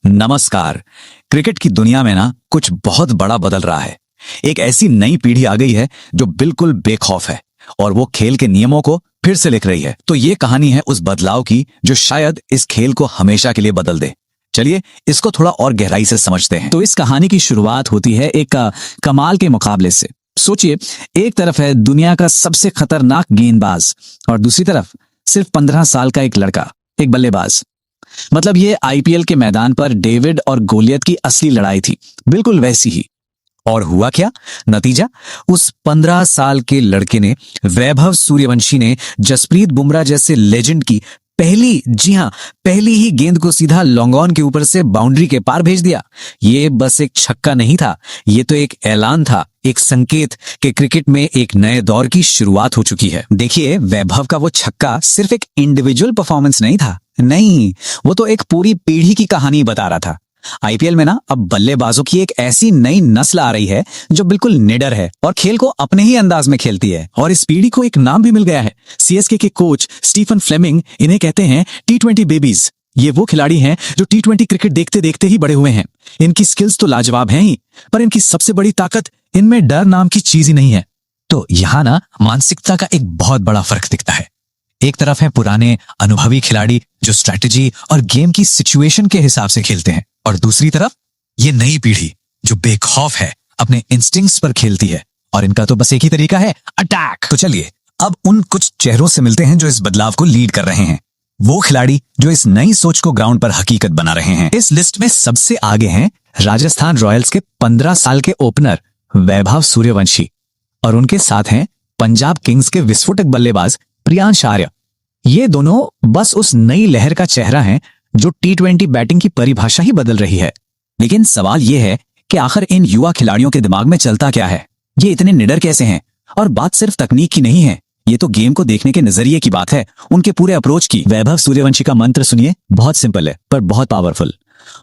नमस्कार। क्रिकेट की दुनिया में ना कुछ बहुत बड़ा बदल रहा है। एक ऐसी नई पीढ़ी आ गई है जो बिल्कुल बेखौफ है और वो खेल के नियमों को फिर से लिख रही है। तो ये कहानी है उस बदलाव की जो शायद इस खेल को हमेशा के लिए बदल दे। चलिए इसको थोड़ा और गहराई से समझते हैं। तो इस कहानी की शुरुआत होती है एक कमाल के मुकाबले से। सोचिए, एक तरफ है दुनिया का सबसे खतरनाक गेंदबाज और दूसरी तरफ सिर्फ 15 साल का एक लड़का, एक बल्लेबाज। मतलब ये आईपीएल के मैदान पर डेविड और गोलियत की असली लड़ाई थी, बिल्कुल वैसी ही। और हुआ क्या? नतीजा, उस 15 साल के लड़के ने, वैभव सूर्यवंशी ने, जसप्रीत बुमराह जैसे लेजेंड की पहली ही गेंद को सीधा लॉन्ग ऑन के ऊपर से बाउंड्री के पार भेज दिया। ये बस एक छक्का नहीं था, ये तो एक ऐलान था, एक संकेत कि क्रिकेट में एक नए दौर की शुरुआत हो चुकी है। देखिए, वैभव का वो छक्का सिर्फ एक इंडिविजुअल परफॉर्मेंस नहीं था, नहीं, वो तो एक पूरी पीढ़ी की कहानी बता रहा था। आईपीएल में ना अब बल्लेबाजों की एक ऐसी नई नस्ल आ रही है जो बिल्कुल निडर है और खेल को अपने ही अंदाज में खेलती है। और इस पीढ़ी को एक नाम भी मिल गया है। सीएसके के कोच स्टीफन फ्लेमिंग इन्हें कहते हैं T20 बेबीज। ये वो खिलाड़ी हैं जो T20 क्रिकेट देखते देखते ही बड़े हुए हैं। इनकी स्किल्स तो लाजवाब हैं ही, पर इनकी सबसे बड़ी ताकत इनमें डर नाम की चीज ही नहीं है। तो यहाँ ना मानसिकता का एक बहुत बड़ा फर्क दिखता है। एक तरफ है पुराने अनुभवी खिलाड़ी जो स्ट्रैटेजी और गेम की सिचुएशन के हिसाब से खेलते हैं, और दूसरी तरफ ये नई पीढ़ी जो बेखौफ है, अपने इंस्टिंक्ट्स पर खेलती है, और इनका तो बस एक ही तरीका है, अटैक। तो चलिए अब उन कुछ चेहरों से मिलते हैं जो इस बदलाव को लीड कर रहे हैं, वो खिलाड़ी जो इस नई सोच को ग्राउंड पर हकीकत बना रहे हैं। इस लिस्ट में सबसे आगे हैं राजस्थान रॉयल्स के 15 साल के ओपनर वैभव सूर्यवंशी, और उनके साथ हैं पंजाब किंग्स के विस्फोटक बल्लेबाज प्रियांश आर्य। ये दोनों बस उस नई लहर का चेहरा हैं जो T20 बैटिंग की परिभाषा ही बदल रही है। लेकिन सवाल यह है कि आखिर इन युवा खिलाड़ियों के दिमाग में चलता क्या है? ये इतने निडर कैसे हैं? और बात सिर्फ तकनीक की नहीं है, ये तो गेम को देखने के नजरिए की बात है, उनके पूरे अप्रोच की। वैभव सूर्यवंशी का मंत्र सुनिए, बहुत सिंपल है पर बहुत पावरफुल।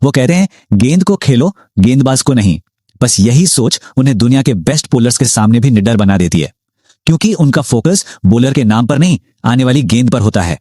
वो कहते हैं, गेंद को खेलो, गेंदबाज को नहीं। बस यही सोच उन्हें दुनिया के बेस्ट बॉलर्स के सामने भी निडर बना देती है, क्योंकि उनका फोकस बॉलर के नाम पर नहीं, आने वाली गेंद पर होता है।